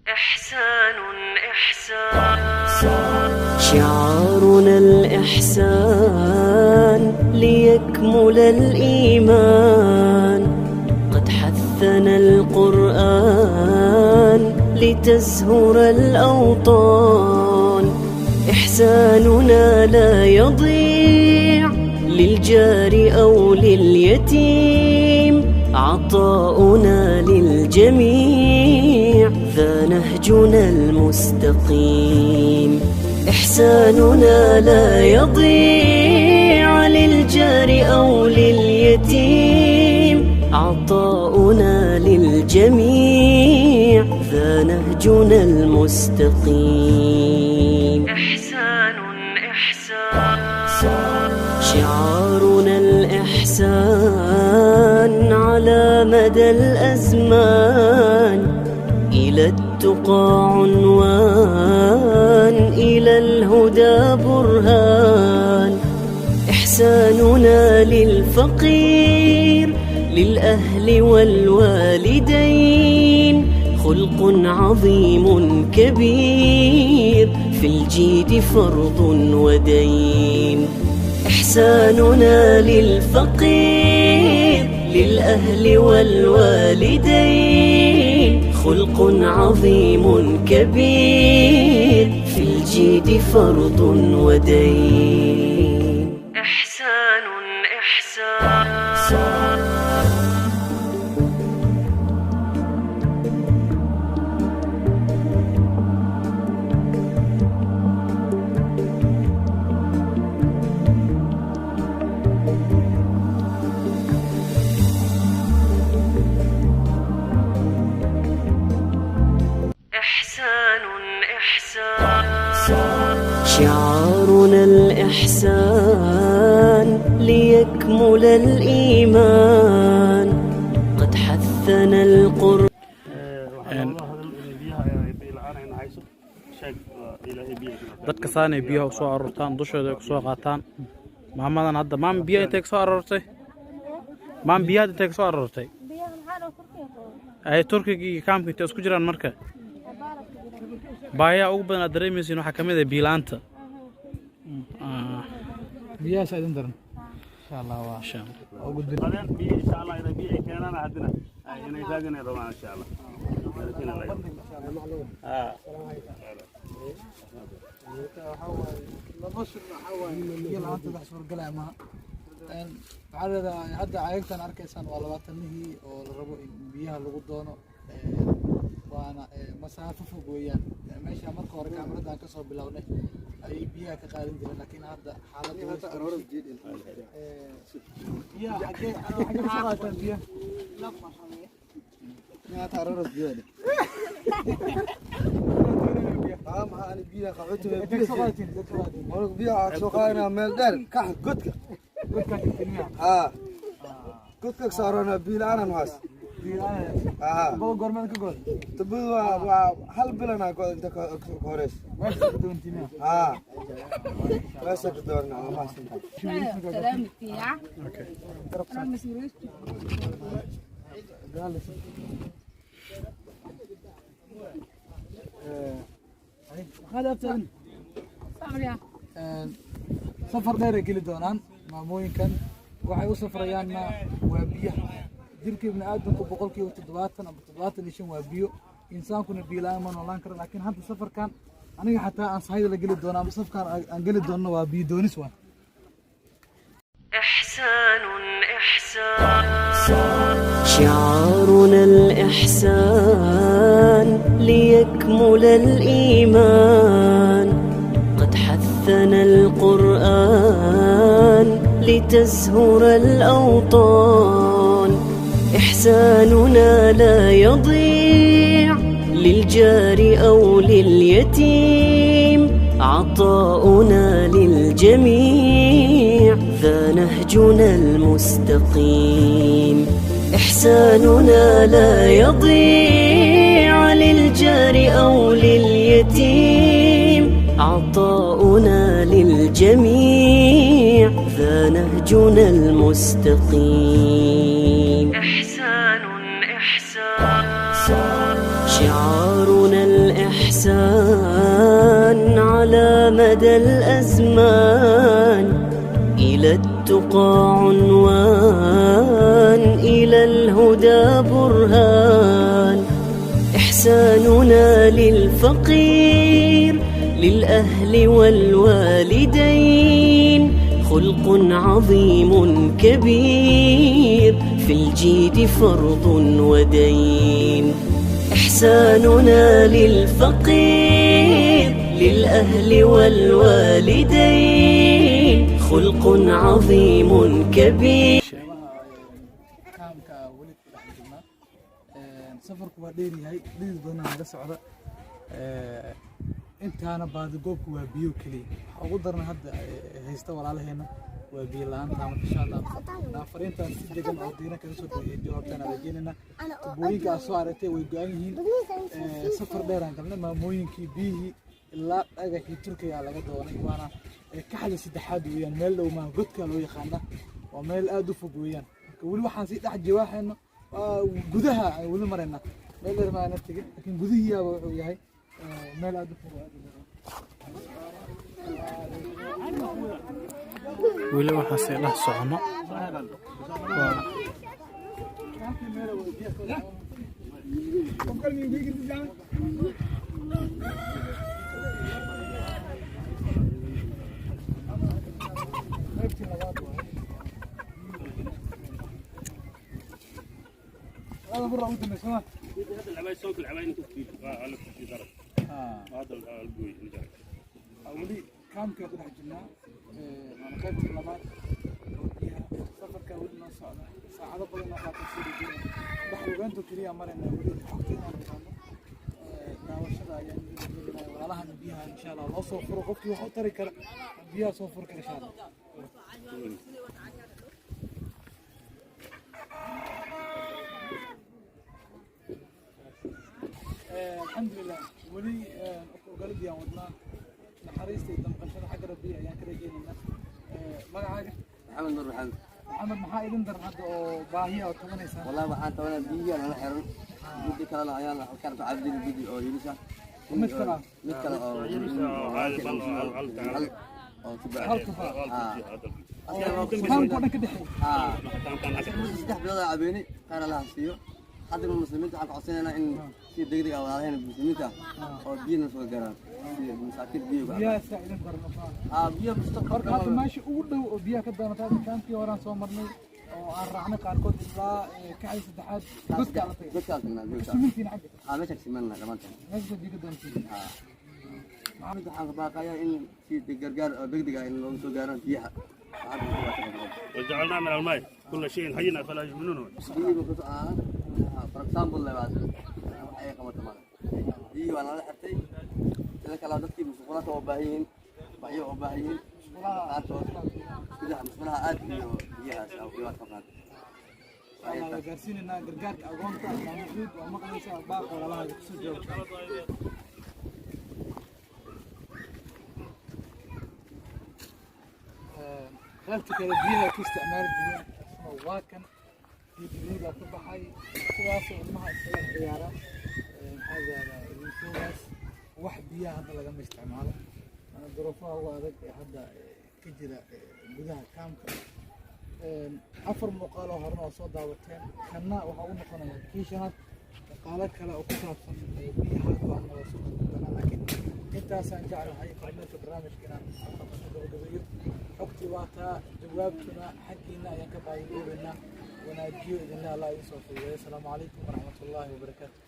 إحسان شعارنا الإحسان ليكمل الإيمان. قد حثنا القرآن لتزهر الأوطان. إحساننا لا يضيع للجار أو لليتيم. عطاؤنا للجميع ذا نهجنا المستقيم. إحساننا لا يضيع للجار أو لليتيم. عطاؤنا للجميع ذا نهجنا المستقيم. إحسان شعارنا الإحسان على مدى الأزمان. إلى التقى عنوان، إلى الهدى برهان. إحساننا للفقير للأهل والوالدين. خلق عظيم كبير في الجيد فرض ودين. إحساننا للفقير للأهل والوالدين. خلق عظيم كبير في الجيد فرض ودين. إحسان شعارنا الإحسان ليكمل الإيمان. قد حثنا القرآن. dadka saanay biyaha soo aroortaan dushooda ay soo qaataan. maamadan hadda biyaha intee soo aroortay? biyaha intee soo aroortay? ay Turkiga iyo kaamka intee isku jiraan marka? baayaa ugu badan aad dareemaysiin waxaa kamid ah biilaanta. biyaha saadan daran insha Allah waa insha Allah ugu diin biyaha insha Allah ila biyaha keenana hadina inay taagan rabaan insha Allah hadda ayagtan arkaysaan waa 20 oo la rabo in biyaha lagu doono. waana masaafo fog weeyaan. meesha marka hore kaamiradan ka soo bilownay ay biyaha ka qaadan jireen, laakiin hadda xaaladdu waa aroor jeedin. biyaha xagee xaaladdan biyaha la farxamay ما تعرف زيادة. أنا بيها قعدت بيها سوقنا مالدار كحل قدك قدك صارنا بيلانا نواس بقول قرمان كقول تبغى هل بلنا قول أنت كورس بس كدورنا ما سلام فيها كرم مسيرش هذا أفتن سفر داير كيلو دونان ماموين كان waxay u safrayaan waa biyaha jirka ibn aadamku boqolkiiba 70 ama 70 waa biyo. insaankuna biyo la'aan ma noolaan karo, laakiin hadda safarkan aniga xataa aan sahayda la gali doona ama safkan aan gali doono waa biyo doonis waa. إحسان شعارنا الإحسان ليكمل الإيمان. قد حثنا القرآن لتزهر الأوطان. إحساننا لا يضيع للجار أو لليتيم. عطاؤنا للجميع ذا نهجنا المستقيم. إحساننا لا يضيع للجار أو لليتيم. عطاؤنا للجميع ذا نهجنا المستقيم. إحسان شعارنا مدى الأزمان، إلى التقى عنوان، إلى الهدى برهان. إحساننا للفقير للأهل والوالدين، خلق عظيم كبير في الجيد فرض ودين. إحساننا للفقير للأهل والوالدين، خلق عظيم كبير. kaamka weli ku dhex jirnaa safarku waa dheer yahay dhidi doona naga socda intaana baadigoobku waa biyo keliya waxa ugu daran hadda haysta walaalaheena waa biyo la'aanta marka insha Allah fariintan si degan oo diina kaga soo dhigay jawaabtaan adeegnina tubooyinka soo aragtay way go'an yihiin safar dheer aan galnay maamooyinkii biyihii ilaa dhagaxii Turkiga laga doonay waana ka xal saddexaad weeyaan meel dhow ma godka loo yaqaan waa meel aad u fog weeyaan weli waxaan si dhex jawaaxayno gudaha ay weli marayna meel dheer ma aan tagin laakiin gudihiisa wuxuu yahay meel aad u fog weli waxaan si dhex socono هذا برا ودي مسمار هذا العباية صوت العباية انت في على في درج هذا البوي نجح ولي كم كده حجنا انا خدت اللبات وديها سفر كان ودنا ساعه بدنا قاعد تصير الدنيا بحر وانتو كليا مرنا ولي حقنا داوشدا يعني walaalaha biyaha insha Allah loo soo furo qofkii wuxuu tari kara biyaha soo furo kara insha Allah الحمد لله ولي قلبي يا ودنا نحريستي دمقشده حق ربي ayaan ka rajeynaa magacaaga محمد نور محمد محمد maxaa idin daran hadda oo baahiya oo tabanaysa والله waxaan tabanaa biyo aan xiran muddo kale la ayaan halkaan ku cabdin biyo oo yimisa mid kale oo halka kan ku dhanka dhixay saddex bilood cabeeni qaar la hasiyo hadda muslimiinta waxaan codsanayna in si degdeg ah walaalaheena muslimiinta oo biyo soo gaaraan si masaakiin biyo biyo saacidan barno biyo mustaqbalka hadda meesha ugu dhow oo biyo ka doonata kaankii horaan soo marnay oo aan raacnay qaarkood ilaa ka xay saddexaad dadka la tagay muslimiinta xagga meesha simanna dhamaantan meesha biyo ka doontii maxamed waxaan ka baaqayaa in si gargaar degdeg ah in loo soo gaaraan biyaha وجعلنا من الماء كل شيء حينا فلا يؤمنون for example labaad waxay qabata ma biyo waan la xirtay sida kala dadkii musqulaha oo baahiyin bayo oo baahiyin musqulaha aad iyo biyaha oo dhibaat ka qaad waxaan gaarsiinayna gargaarka agoonta ama mid waa maqlaysa baaq walaalaha ku soo joogta قلت كده بيها كاستعمال الدنيا واكن في جديد أصبحي سواسي إنها عيارة هذا الانسوس واحد بيها هذا اللي قام استعماله أنا ظروفها هو هذا هذا كجرا بدها كام أفر مقالة هرنا صودا وتين كنا وحاولنا قناة كيشات قالت كلا أكثر بيها وأنا وصلنا لكن أنت سنجعل هاي قناة برنامج كنا حكتي واتا جوابتنا حقنا ينكبا يقولنا ونجيو إذن الله يسوع. السلام عليكم ورحمة الله وبركاته.